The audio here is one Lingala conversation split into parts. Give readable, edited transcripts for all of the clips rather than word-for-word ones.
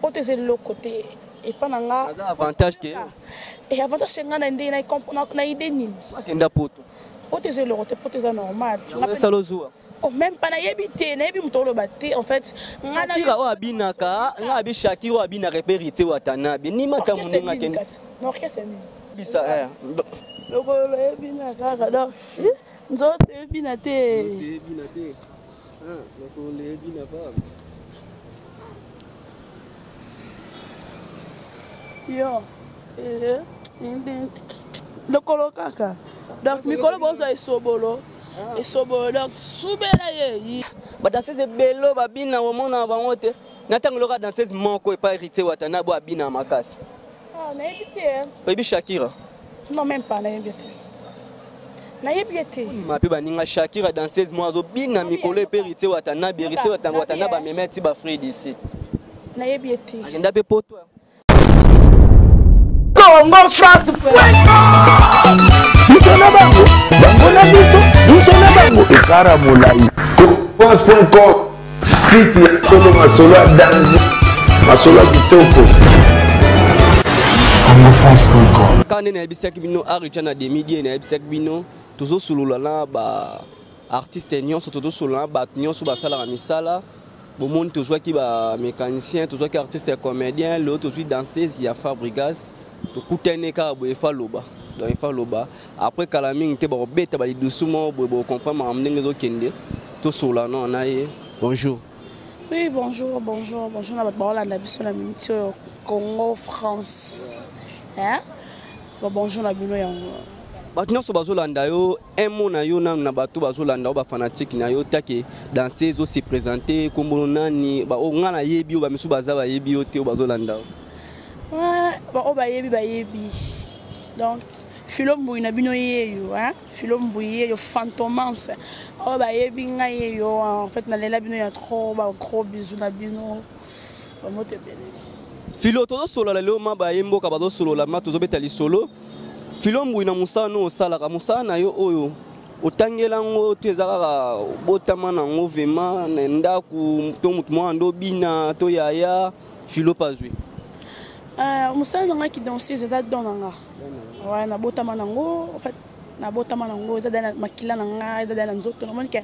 protéger le côté et pas nanga avantage que et avantage c'est nga na ndé na idée nini kenda poto protéger le côté protéger normal salozua oh même pas na yebité na yebi mutolo baté en fait Shakira o abinaka nga abi Shakira o abina repérité watanabi ni mata muninga kenda non qu'est-ce ni bisa loko yebinaka kado nzoto yebina te loko yebina pa yo lokolo kaka donc mikolo bozo esobolo donc soubela ye ba danseuse belo babina omona bango te natango loka danseuse moko epa hérité watana bo abina makasi na yebité baby Shakira non même pas na yebité na yebité ma pe baninga Shakira danseuse mo azo bina mikolo epa hérité watana bi hérité watana ba memeti ba frère d'ici na yebité agenda pe poto Congo France Nisona bango na biso nisona bango ekara molai pense.com site ya solo masolo ya danger masolo kitoko CongoFrance.com quand na bisaki bino arija na demi-die na bisaki bino toujours sulula na ba artiste nyonso toujours sulula ba nyonso ba sala misala bomoni toujours ki ba mécanicien toujours ki artiste comédien l'autre toujours danseuse ya Fabrigas to kutene ka bo efa loba donc efa loba après kalaming te ba beta ba doucement bo comprendre ma ndenge zo kende to sola non na ye bonjour. Oui, bonjour na ba la biso na minute Congo France hein bonjour na bino yango bato nyonso bazolanda yo un mot na yo na bato bazolanda ba fanatique na yo take danseuse se présenter kombo nani ba o ngana yebi o ba misu baza ba yebi yo te o bazolanda ouais ba o ba yebi donc Filombo ina bino yeyo hein Filombo yeyo fantomance o ba yebi nga yeyo en fait na lela bino ya trop ba gros bisous na bino ba mote bene Filo tozo solo la leo maba yembo ka bazo solo la ma tozo betali solo Filombo ina musano osala ka musana yo oyo otangela ngo tezaka botama na ngo vema na ndaku to mutu mo ando bina to yaya Filo pazwi musana nga ki danseuse za donanga ouais na botama nango en fait na botama nango za dana makila nanga za dana nzoto na monike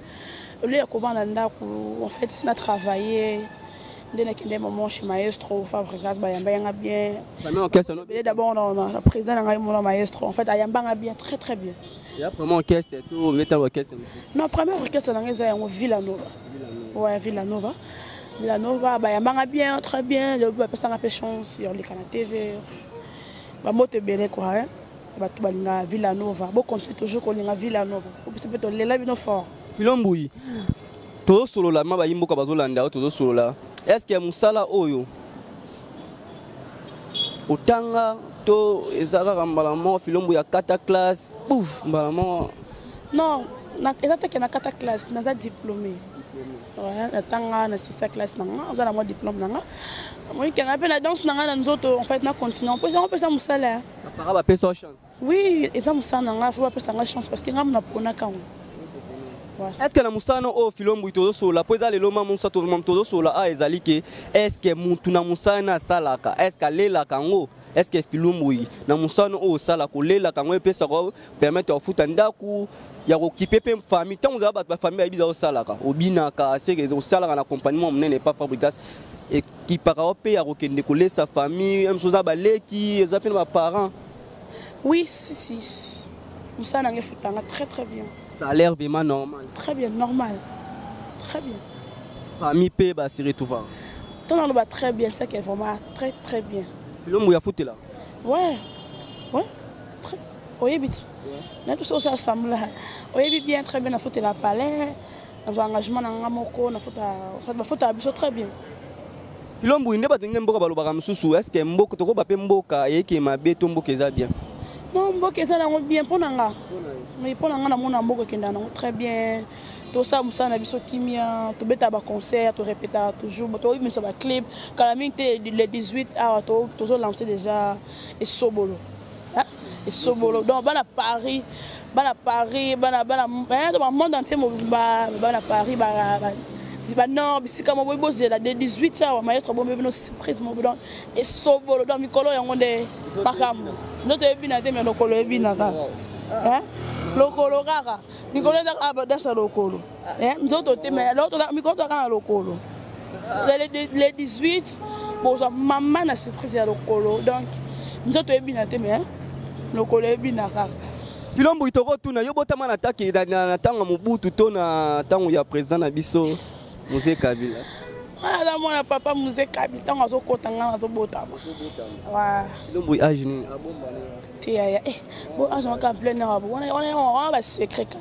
le ya kovanda ndaku en fait c'est na travailler ndena kende maman chez maestro Fabrigas bayamba yanga bien d'abord non la président nanga mon maestro en fait ayamba bien très bien il y a vraiment orchestre tout mettre orchestre non premier orchestre nanga za yango Villanova ouais Villanova bayamba bien très bien le ba pesa nga pe chance sur les canaux TV ba moto bele quoi hein bato balinga Villanova bo continuer toujours kolinga Villanova c'est peut-être lela bino fort Filombo to solo la ma ba yimboka bazolanda to solo la est-ce que musala oyo otanga to ezaka kambalamo Filombo ya kata classe pouf mbalamo non na ezata ke na kata classe na za diplômé ouais tanga na 6e classe nanga za na moi diplôme nanga moi qui a la danse nanga na nzoto en fait na continuer on peut ça musala para ba pesa chance oui et ça musala nanga faut pas pesa chance parce que ngam na pona ka est-ce que la musano o Filombo itozo sola po za lelo mamu sa to mamu tozo sola a ezali ke est-ce que mutu na musana salaka est-ce que lela kango est-ce que Filombo na musano o sala ko lela kango pesa ko permettre au futa ndaku ya ko kipe pe famille tant za ba famille ya biza o salaka obinaka c'est que o salaka na accompagnement menene pas Fabrigas et qui para pe ya ko kende ko lesa famille même chose ba leki za pe ba parents oui si Moussa n'a très bien. Ça a l'air vraiment normal. Très bien, normal. Très bien. Famille P, bah, c'est tout va. Ton nom va très bien, c'est qui est vraiment très bien. Filombo ya foutu là. Ouais. Très. Oui, vite. Tout ça, ça semble là. Oui, bien, très bien. On a foutu la palais. On a engagement dans un moko. On a foutu très bien. Filombo, il n'est pas de mboka balobaka mususu. Est-ce que mboka toko bape mboka yeke mabe to mboka eza bien? Non, mboka eza nango bien pour nanga. Mais pour nanga na mona mboka kenda nango très bien. Tout ça musa na biso kimia, to beta ba concert, to répéter toujours, to oui mais ça va clip. Quand la minute le 18 to lancer déjà et sobolo. Hein? Et sobolo. Donc bana Paris, bana monde entier mo ba Paris ba Bah non, mais c'est comme on bosse là de 18 ans, maître bon mais surprise mon don et sobolo dans mikolo yango de makambo. Notre ebina te mais lokolo ebina ka. Hein? Lokolo kaka. Mikolo da abada sa lokolo. Hein? Nzoto te mais l'autre mikolo ka lokolo. Les 18 bon ça maman na surprise ya lokolo. Donc nzoto ebina te mais lokolo ebina ka. Filombo itoko tuna yo botama na take na tanga mobutu to na tango ya président na biso Mzee Kabila. Ah mon papa Mzee Kabila tango azokota ngana azobotama. Wa Filombo age ni abomba na. Tia bon age en plein air on va secret ka.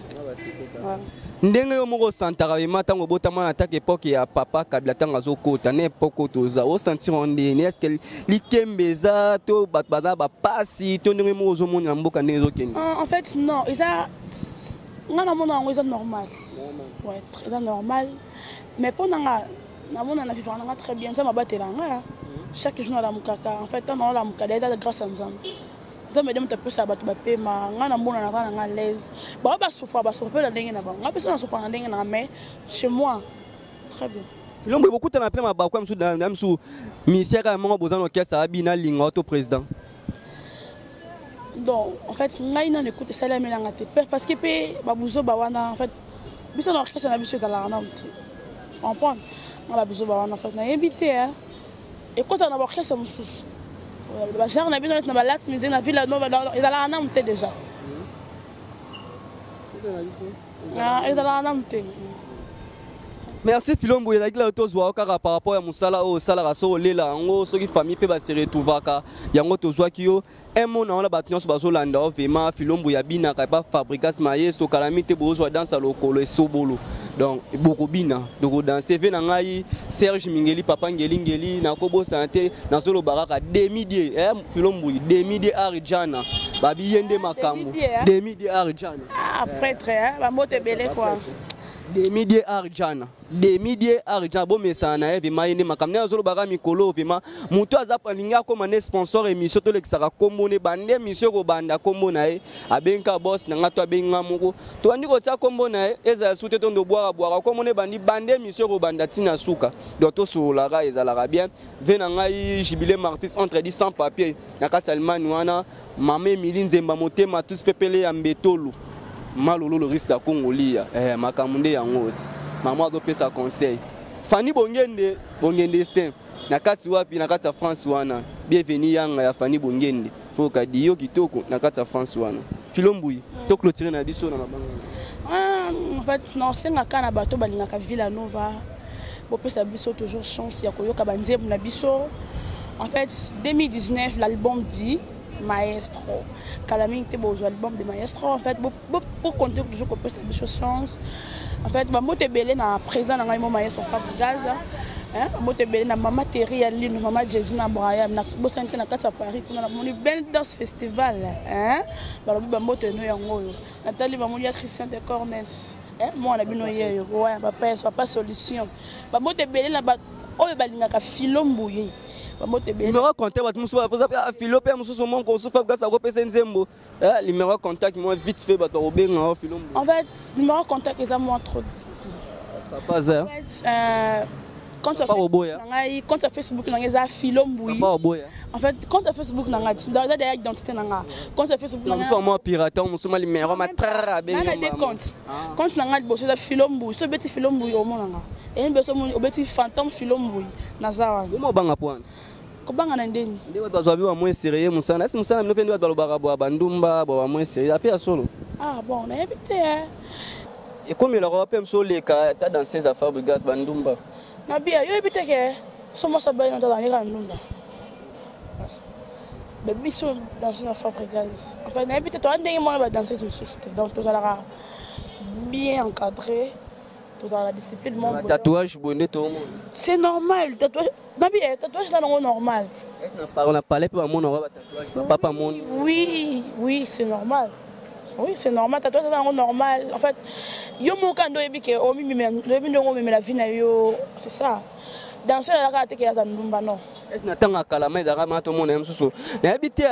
Ndenge yo moko santaka be matango botama na take époque ya papa Kabila tango azokota na époque toza o sentir ondene est-ce que likembeza to batbaza ba pasi to ndenge mo zo mona mboka ndenge zo kende. En fait non, ça ngana mona ngo ça normal. Ouais, très normal. Mais pendant na vivre très bien, ça m'a battu là. Chaque jour la mukaka, en fait on la mukaka grâce à Nzambe. Ça me donne un peu ça battu bapé ma ngana mona na l'aise. Ba souffre la ndenge na ba. Nga personne souffre na ndenge na mais chez moi très bien. Filombo beaucoup t'en appelé ma ba comme sous dans sous ministère à mon bozan orchestre abina linga auto président. Donc en fait ngai na écoute ça la melanga te parce que pe babuzo ba wana en fait biso na orchestre na biso za la na mti. On prend la biso ba wana en fait na invité hein. Écoute on a orchestre mususu. Ba genre na biso na ba lat midi na Villa Nova ils la na mti déjà. Ah ils la na mti. Merci Filombo il a dit là tozwa okara par rapport à musala o sala raso lela ngo soki famille pe ba se retrouvaka yango tozwa kiyo un mot na la batnyos bazolanda vraiment Filombo ya bina ka pas fabrikas maestro calamité bozwa dans sa lokolo et sobolo donc beaucoup bina donc danser ve na ngai Serge Mingeli papa ngeli na kobo santé na zolo baraka demi-die Filombo demi-die Arjana babi yende makambo demi-die Arjana après très ba mote belé quoi demi-die Arjana bon mesana vraiment yende makambo na zolo baraka mikolo vraiment muto azapa linga comme un sponsor émission to lexaka komone bande mission ko banda kombo na e abenka boss na ngato abenga moko to andi ko tsa kombo na e eza sute to ndo boira komone bandi bande mission ko banda tina suka donc to sur la ra ezalaka bien vena ngai jubilé martis entre dit sans papier na katalman wana mame milinzemba motema tous pepele ya mbetolu malolo le risque à Congolia makamunde yango maman do pesa conseil Fanny Bongende Stem na kati wapi na kati ya France wana bienvenue yanga ya Fanny Bongende faut ka diyo kitoko na kati ya France wana Filombui to clôturer na biso na mabanga en fait non senga kana bato balinga ka Villa Nova bo pesa biso toujours chance ya koyoka banzembu na biso en fait 2019 l'album dit Maestro calamité beau album de Maestro en fait pour compter toujours qu'on peut cette chance en fait ba mote belé na président na ngai mo Maestro Fabregas hein mote belé na mama Terry ya Lino mama Jesina Braya na bo santé na kati Paris kuna na moni belle danse festival hein ba mote no yango Nathalie ba moni ya Christian de Cornes hein moi na bino yeyo ouais papa solution ba mote belé na ba oyo balinga ka Filombo ye numéro contact bat musu poza pe Philombo pe musu mon ko sufa gasa ko pesa nzembo numéro contact moi vite fait bato obenga Philombo en fait numéro contact est à moi trop papa za quand ça quand ça Facebook na ngeza Philombo en fait quand ça Facebook na ngati dans des identité na nga quand ça Facebook na nga moi pirate musu ma numéro ma trara benga na des comptes quand na ngati bosso da Philombo so beti Philombo o mona nga et beso mo beti fantôme Philombo na zawa mo banga point kobanga na ndeni ndewe bazo biwa moins sérieux musana si musana mino pe ndo balobaka bo bandumba bo moins sérieux apé ya solo bon on a évité et comme il aura même solo ka ta dans ses affaires Fabregas bandumba na bien yo évité que somo sabay na dans les bandumba mais biso dans une affaire Fabregas en fait na évité to ndenge mo ba danser tout souffle donc tout ça bien encadré la discipline mon tatouage bonnet tout c'est normal tatouage tatouage là non normal est-ce qu'on a parlé pour mon tatouage papa mon oui c'est normal tatouage là non normal en fait yo mon kando ebike o mi la vie na yo c'est ça danser la carte que ya za ndumba non est-ce que natanga kala mais dara ma to mona msusu na habité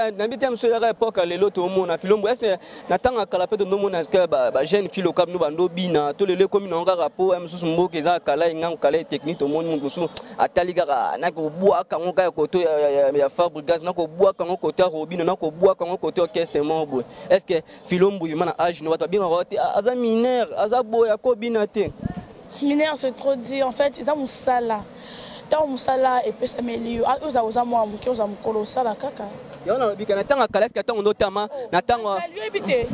msusu dara époque lelo to mona filombo est-ce que natanga kala pe to mona que ba jeune filo kam no bando bina to lelo comme na rapport msusu mboke za kala inga kala technique to mona msusu atali kaka na ko bua kango ka ko to ya fabrigas na ko bua kango ko to robino na ko bua kango ko to orchestre mobo est-ce que filombo yuma na âge no bato bien rote aza mineur aza boya ko bina te mineur c'est trop dit en fait c'est dans mon sala. Tant musala et puis ça m'élire. Oza moi muki oza mukolo sala kaka. Yo na bika na tanga kala est-ce que tango ndotama na tango. Salut habité.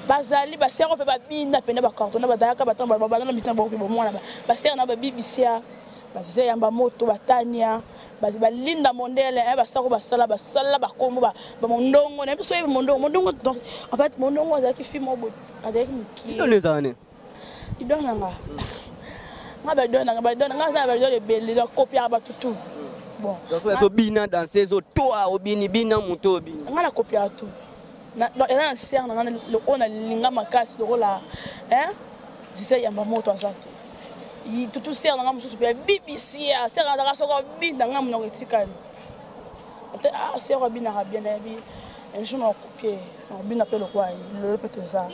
Bazali ba sero pe ba bina pena ba carton na badaka ba tamba ba na mitan ba ko mwana ba sero na ba bibisia ba zeyamba moto batania ba linda mondele ba sero ba sala ba komo ba mondongo na biso mondongo donc en fait mondongo za ki film obot avec muki. Dans les années. Il donne nga. Nga le belle la copie à tout. Bon. Donc so bina dans ces autres toi obini bina muto obini. Nga la copie à tout. Na na ser na le on a linga makasi le la disait yamba moto azaki. Il tout ser na musu pe BBC ser na ka soko bina nga mno etikani. Ah ser bina bien bi. Un jour on copier. On bina pe le quoi le peut ça.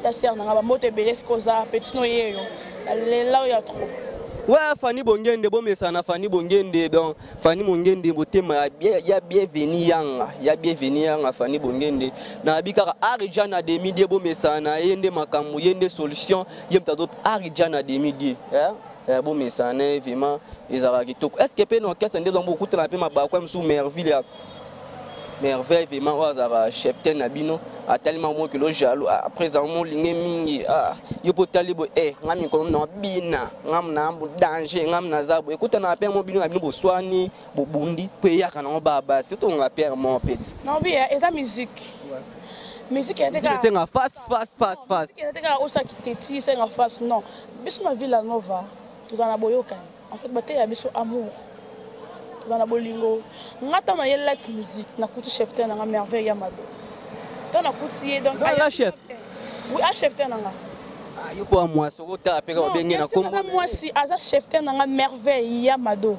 La ser na ba moto belès koza petit no yeyo. Là il y a trop. Ouais, Fanny Bongende, bon mais ça na Fanny Bongende, donc Fanny Bongende, botema ya bienvenue yanga, ya bienvenue yanga Fanny Bongende. Na bikara Arijana demi de bon mais ça na yende makamu yende solution, yemta d'autres Arijana demi de, bon mais ça na vraiment ils avaient kitoko. Est-ce que pe no orchestre ndé donc beaucoup de la pe ma ba kwa msou merveille. Merveille vraiment wa chef ten abino a tellement moi que le jaloux à présent mon ligne mingi yo potalibo ngami ko no bina ngam na mbu danger ngam na zabo écoute na père mon bino abino bo swani bo bundi pe ya kana baba c'est ton père mon petit non bien et la musique musique était c'est nga face était ka osa kiteti c'est nga face non biso na Villa Nova tout na boyoka en fait baté ya biso amour dans la bolingo ngata na yela musique na kutu chef ten na merveille ya mado to na kutu donc la chef oui a chef ten nga yo ko moi so ta pe ka benge na kombo moi si aza chef ten na merveille ya mado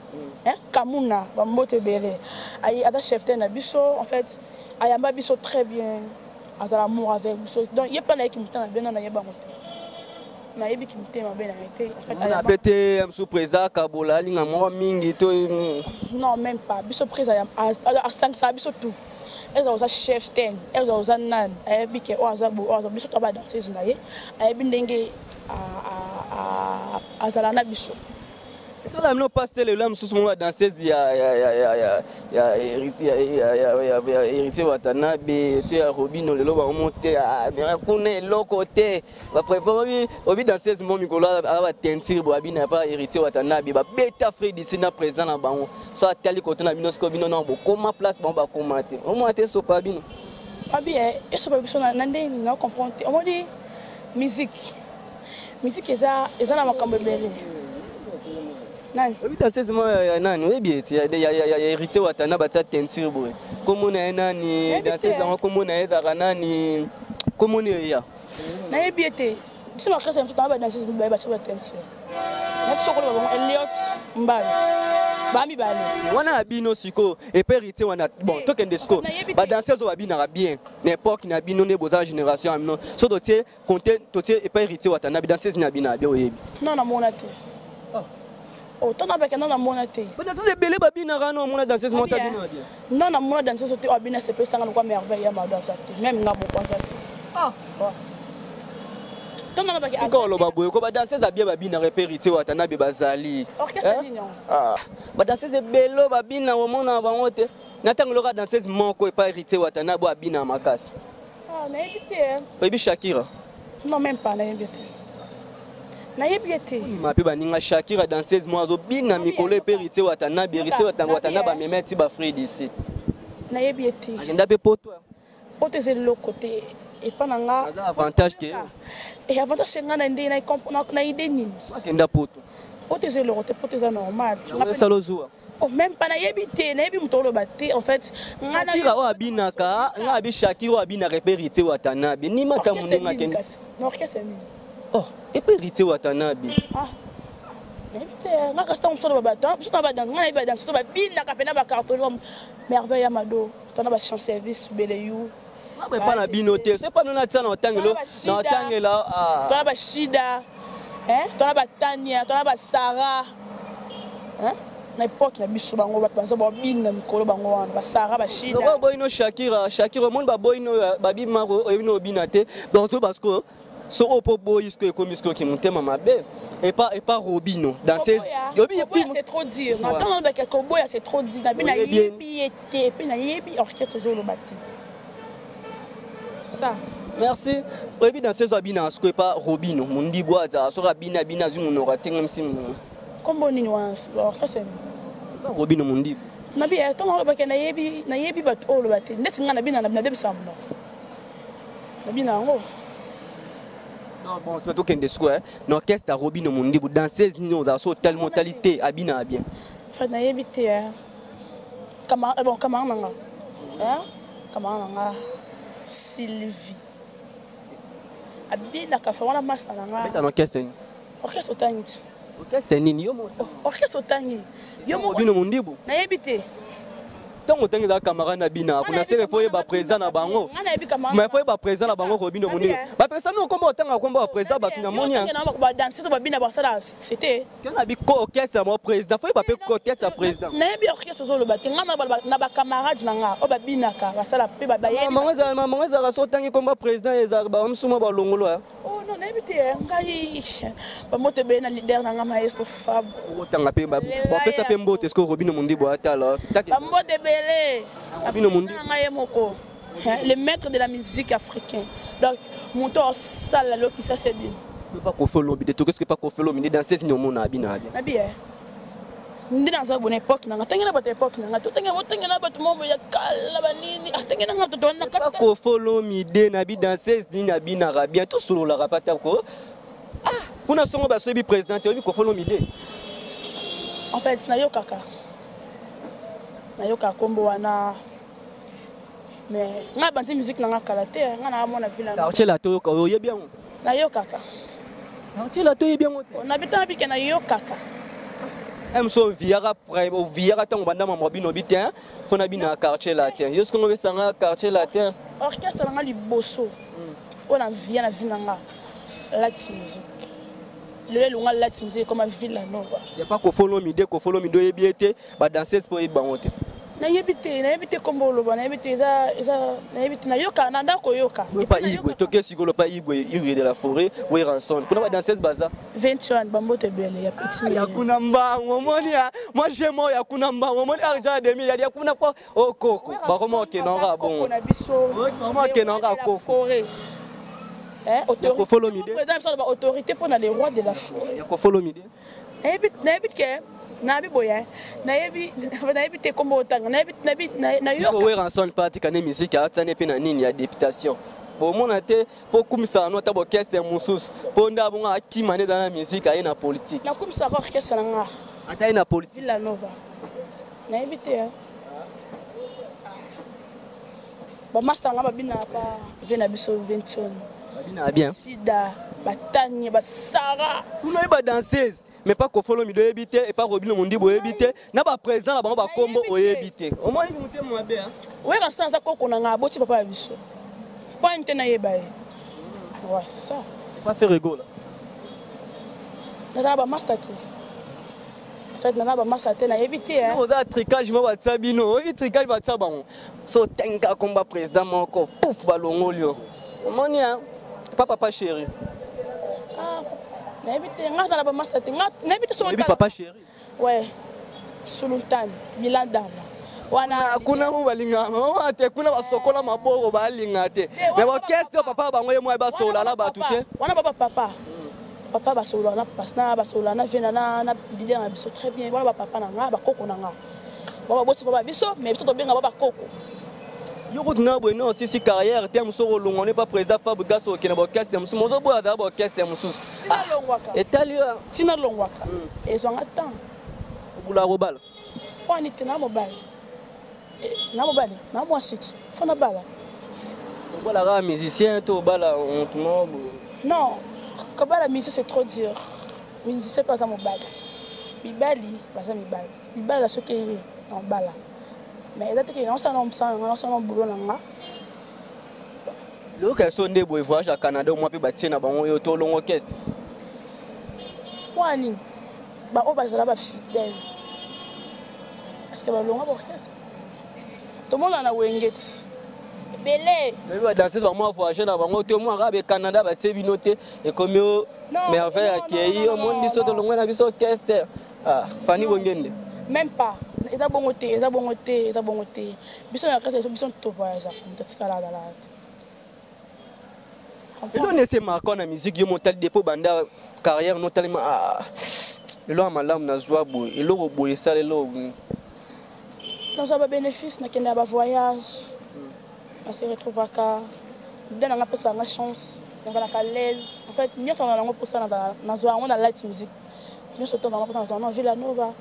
kamuna ba mbote belé ay aza chef ten na biso en fait ayamba biso très bien aza l'amour avec biso donc y'a pas na ki mutana bien na yeba moto na yebi ki mutema bien na été en fait na pété am sous présa kabola linga mo mingi to non même pas biso présa à 5 ça biso tout elle a chef ten elle a nan yebi ke oza biso to ba danseuse na ye yebi ndenge a zala na biso. Ça là, nous passe le lame sous mon danseuse héritier Watanabe, tu as Robino le loba monter à connaît l'autre va préparer obi danseuse mon Nicolas va tentir boabi n'a pas héritier Watanabe ba beta frère d'ici na présent là ba ça tali côté na bino scobino non comment place bon ba commenter on monter so pas bino abi et so pas biso na ndé na comprendre on dit musique eza na makambo belé. Oui, dans ces moments, il y a hérité Watanabe à tentir. Comme on a nani, dans ces moments, comme on a nani, comme on est là. N'a bien été. Si ma création tout en bas dans ces moments, il va tentir. Notre socole va Elliot Mbal. Bami Bale. On a bino siko et puis hérité on a bon token de sco. Bah dans ces moments, il bien. N'importe qui n'a bino ne besoin génération amnon. So doté compter doté et puis hérité Watanabe dans ces n'a bien bien. Non non mon até. Oh, tu n'as pas qu'un an à monater. Mais dans ces belles babines, on a dans ces montagnes. Non, non, moi dans ces hôtels, on a ces sans quoi merveille à ma danse. Même n'a pas ça. Ah, tu n'as pas qu'un an. Babou, comme dans ces habits babines, répérité Watanabe Bazali. Orchestre, ah, dans ces belles babines, on a avant ôté. Nathan l'aura dans ces manques et pas hérité Watanabe babine à ma casse. Ah, n'a évité. Baby Shakira. Non, même pas, n'a évité. Ma pe baninga Shakira dans 16 mois obina mikolo eperité Watanabe hérité Watanabe memeti ba frère d'ici. Na yebiete. Agenda pe poto. Poto c'est le côté et pas nanga. Avantage que. Et avantage c'est ngana ndé na comprendre na idée nini. Agenda poto. Poto c'est le côté poto c'est normal. Ça le joue. Oh même pas na yebiete, na yebi mutolo baté en fait. Shakira o abinaka, nga abi Shakira abina repérité Watanabe. Ni makamunga kenda. Non, qu'est-ce que c'est? Oh, et puis hérité Watanabe. Ah. nga kasi ntango mosusu biso na badanse nga na yebi badanse to babinaka mpena bacarton merveille ya mado tona bachan service beleyu epa na bino te so epa nona tia na otangela tona bashida tona batania tona basara na époque na biso bango bato baza babina mikolo bango wana basara bashida loko boyino shakira omoni baboyino babima oyebino obina te bato basko so opo boyi sko ekomi sko ki motema mabe epa robino dans ces c'est trop dire na ntango na bakeko boya c'est trop dire na bina yebi ete pe na yebi orchestre ezoloba te c'est ça merci oyebi dans ces abina sko epa robino mondi bwaza so rabina bina zimunora tenga msimu kombo nini wana orchestre robino mondi na bia ntango olobaka na yebi bato oyo oloba te ndeti nga na bina na bebisa mono na bina yango. Bon, c'est tout qu'un discours. L'orchestre à Robino Mundi, danseuse, nous avons telle mentalité, abina bien. Fait na yebité comment bon comment nanga. Comment nanga Sylvie. Abina ka fa wana master nanga. C'est un orchestre. Orchestre otangi. Orchestre nini yo mo. Orchestre otangi. Yo mo Robino Mundi. Na yebité. Tant que tu as camarade Nabina, on a serré foyer ba président na bango. Mais foyer ba président na bango Robino Mundi. Ba président no komba otanga komba président ba tunamonia. Ba danser to ba bina ba sala c'était. Quand na bi ko orchestre mo président, foyer ba pe ko orchestre président. Na bi orchestre zo lo ba tenga na ba camarade nanga o ba bina ka ba sala pe ba yebi. Maman za so tangi komba président ezar ba msuma ba longolo. Oh non, na bité ngai ba mote be na leader nanga maestro Fab. Otanga pe ba pesa pe mbote est-ce que Robino Mundi bo atala. Ba mote le maître de la musique africaine. Donc, mon tour sale qui ça c'est bien. Pas qu'on fait l'objet, tout ce que pas qu'on fait l'objet dans ces noms na bien. Na bien. Ndi dans une bonne époque, na tengena ba époque na to tengena ba to mombo ya kala banini, tengena nga to donna pas qu'on fait l'objet na bi dans ces na bien arabien tout solo la rapata ko. Ah, kuna songo ba so bi président te bi qu'on fait l'objet. En fait, na yo kaka. Nayoka kombo wana mais nga banzi musique nanga kalate nga na mona vila na chela to ko yebi yango nayoka ka na chela to yebi yango on habita bike na yoka ka so viara tango banda mama bino bitien fona bina quartier latin yo skongo besanga quartier latin orchestre nanga liboso ona via na vinanga latin musique le lunga latin musique comme villa nova y a pas ko follow mi de ko follow mi do yebi ete ba danser pour bangote na yebite kombo loba na yebite eza na yebite na yoka na ndako yoka pas igwe toke sigolo pas igwe de la forêt oui ranson kuna ba danseuse baza 21 bambote bele ya petit ya kuna mbango monia moi j'aime ya kuna mbango monia argent 2000 ya kuna ko o koko ba comment ke nanga bon na biso comment ke nanga koko forêt autorité follow mi de autorité pour les rois de la forêt ya ko follow mi de na yebite ke na biboya na yebite kombo otanga na yoka oui ranson parti kana musique a tsane pe na nini ya députation bon mona te po kumisa no ta orchestre mususu po nda bonga akimane dans la musique a na politique na kumisa orchestre nga ata na politique Villa Nova na yebite ba master nga babina pa vena biso 20 babina bien sida batanye basara kuna ba danseuse mais pas qu'on follow mi do ebité et pas Robino Mundi bo ebité na ba président na bango ba kombo o ebité au moins ni mutema mabe hein ouais quand ça ko na boti papa biso pas inte na yeba ouais ça pas faire rigolo na ba master te en fait na ba master te na ebité hein o da tricage mo ba tsabino o vi tricage ba tsabango so tenga komba président moko pouf balongolio au moins ni papa chéri N'habite nga dans la master n'habite sur le papa chéri ouais Sultan Miladam wana kuna mo balinga mama te kuna basokola maboko balinga te mais orchestre papa bango ye mo ba sola la ba tuté wana papa ba sola na pasna ba sola na vena na leader na biso très bien wana papa na nga ba koko na nga ba boti papa biso mais biso to benga ba koko yo na bueno si carrière tem so longo ne pas président Fab Gaso qui na orchestre musu mozo bo da orchestre musu tina longwaka etalio tina longwaka ezonga temps bula robal kwani tina mobile na mobile na moi site fona bala voilà ra musicien to bala on tout monde non kabala musicien c'est trop dur musicien pas dans mobile mibali baza mibali mibali soki en bala mais eza te ke naosala na boulot na nga loka so nde boye voyage à Canada moi mpe batie na bango yo to longo orchestre wani baoyo bazala bafidèle parce que balonga baorchestre tomona na wenge ti ebele mais badanseuse bango voyage na bango te moi arabe Canada batie bino te ekomi o merveille akei omoni biso tolongwe na biso orchestre fani bongende même pas eza bongo te biso na orchestre biso to voyage totikala azala te elo nese marquant na musique yo motali depo banda carrière notali elo ya malamu nazwa boye eloko boye esala eloko nazwa babénéfice nakende ya bavoyage nase retrouvaka bida nanga apesaka nga chance nazalaka l'aise en fait nyonso na nango mposa nazwa yango na light musique nyonso to nango mposa nazwa na Villa Nova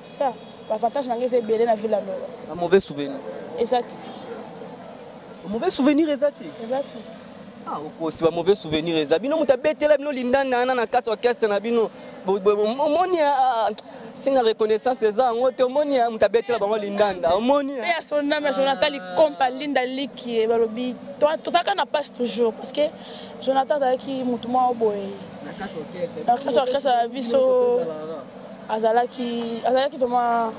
c'est ça bavantage nanga eza ebele na Villa Nova un mauvais souvenir eza te mauvais souvenir eza te okosi ba mauvais souvenir eza bino moto abetela bino lindanda na kati orchestre na bino omoni singa reconnaissance eza yango te omoni moto abetela bango lindanda omoni ya soname Jonathan likompa linda liki balobi tozalaka na passe toujours parce que Jonathan azalaki motu mwa boye na kati orchestre ya biso azalaki vraiment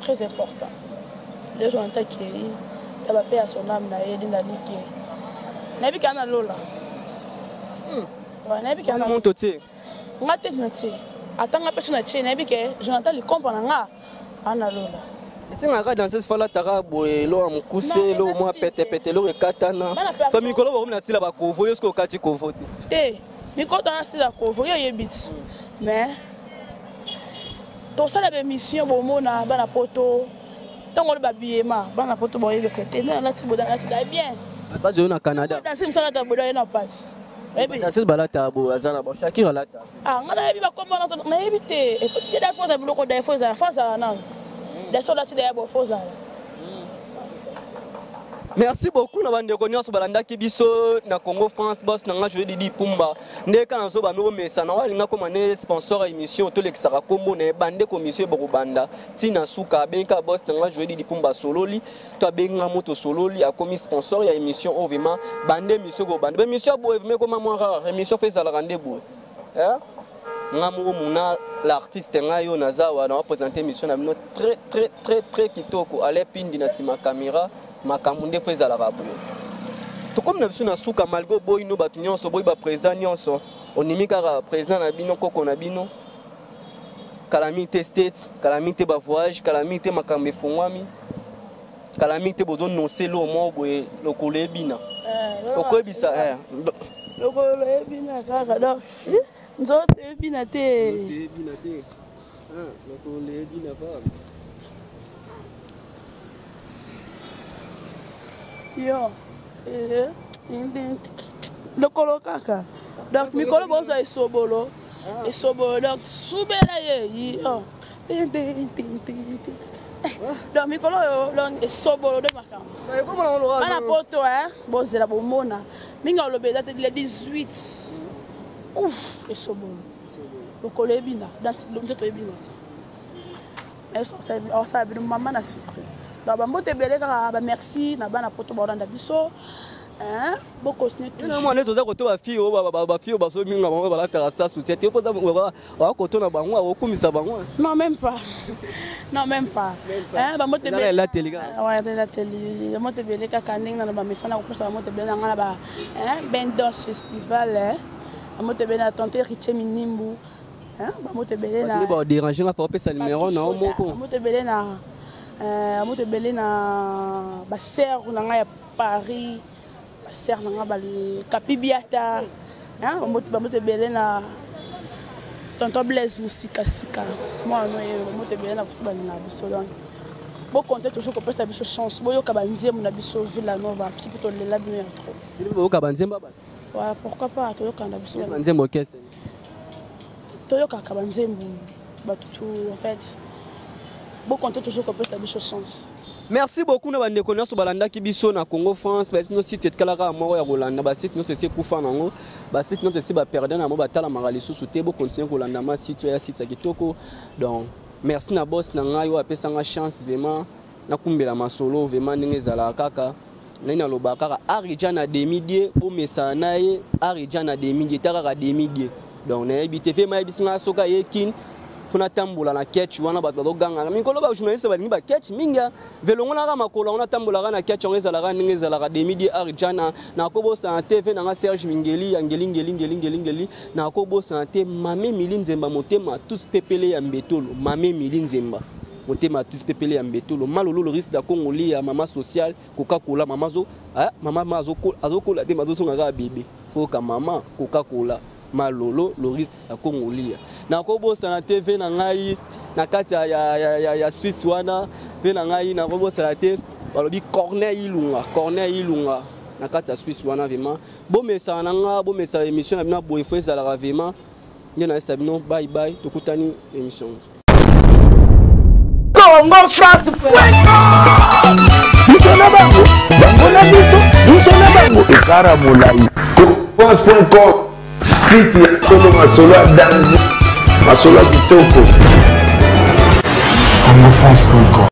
très important le Jonathan keri ya bape ya soname na ye linda liki nayebi kana lola nayebi kana monto te nga te na te atanga peso na tie nayebi ke Jonathan likompa na nga ana lola esengaka danseuse fala taka boye elo ya mokuse elo mwa petepete elo ekatana to mikolo bakomi na sila bakovo yo soki okati kovo te mikolo tona sila kovo yo oyebi ti mais tosala bémission bomona bana poto ntango olo babiyema bana poto boyebeka te nde nalati bodanalati da bien base oyo na Canada danse mosala ta bodo ye na pasi danseuse balata bo aza na Shakira alata nga nayebi bakomba nayebi te tida fo ozala biloko daye fo ezala fo azala nano daso olati daye bo fo ozala merci beaucoup na bandeko nyonso balandaki biso na Congo France boss nanga Joël Didi Pumba ndeka nazo bameko mesa na walinga koma ne sponsor ya émission tolekisaka kombo na bande commission bokubanda tina suka benka boss nanga Joël Didi Pumba sololi to benga moto sololi akomi sponsor ya émission ovima bande émission go bande émission bo evime koma moi rare émission fait la rendez-vous ngamu muna l'artiste ngayo nazawa na présenter émission na très kitoko ale pindi na sima caméra makambo fo ezalaka boye tokomi na biso na suka malgré boyi no bato nyonso boyi baprésident nyonso onimi kaka président na bino koko na bino kalami te state kalami te bavoyage kalami te makambo efungwami kalami te bozononse lo mo boye lokolo ebina okoyebisa lokolo ebina kaka donc nzoto ebina te lokolo ebina pa yo lokolo kaka donc mikolo bozwa esobolo donc subela ye yo donc mikolo yo donc esobolo de makambo bana poto bozela bomona mingi olobe eza te le 18 ouf esobolo lokolo ebina nzoto ebina te osala bino mama na secret donc bambote ebele kaka bamerci na bana poto baolanda biso bokosine mwana toza kotoba bafille oyo bazominga bango balataka sa soutien te mpoza wakotona bango akokumisa bango non même pas bambote elateli bambote ebele kaka ndenge na bamesana kopesa bambote ebele nanga na ba bendos festival bambote ebele na tonte riche minimbu bambote ebele na baderange nga fa opesa numero na o moko bambote ebele na amoto ebele na basere na ngai ya Paris basere na ngai bali kapibiata bamoto ebele na tonton Blaise Musikasika mwana oyo bamoto ebele na kutu balinga biso donc bokonte toujours kopesa biso chance boyoka banzembo na biso Villa Nova mpi mpo tolela bino ya trop boyoka banzembo ouais pourquoi pas toyokanda biso banzembo orchestre toyokaka banzembo batutu en fait bon compter toujours qu'on peut établir chance Merci beaucoup na bande connaissance balanda ki biso na Congo France parce que nos sites etkala moko ya Rolanda ba site notre c'est kufa nango ba site notre c'est ba perdre na mo batala magali susu te bo continuer Rolanda ma site ya site kitoko donc merci na boss na ngai yo apesa nga chance vraiment na kumbela masolo vraiment ndenge zala kaka na loba kaka arija na demidie o mesana ye arija na demidie taka demidie donc na ebite fe ma bisinga soka yekin funa tambola na catch wana bato bazoganga mikolo ba journaliste balingi ba catch minga velongo na makolo ona tambola na catch on ezala ndenge ezala demidi arjana na kobo santé ve na Serge Mingeli ngeli na kobo santé mame milinzemba motema tous pepele ya mbetolo mame milinzemba motema tous pepele ya mbetolo malolo le risque da Congoli ya mama social Coca-Cola mama zo mama azokola te mazo songa ka bébé foka mama Coca-Cola malolo le risque da Congoli na kobosa na TV na ngai na kati ya Suisse wana pe na ngai na kobosa la te balobi Corneille Ilunga na kati ya Suisse wana vraiment bo mesa na nga bo mesa émission na bina boy fo ezala vraiment ngena estabino bye bye tokutani émission Congo France Bisona bango na biso bisona bango ekara molai France.com site ya Kolo Masolo danger Masolo kitoko Congo France.com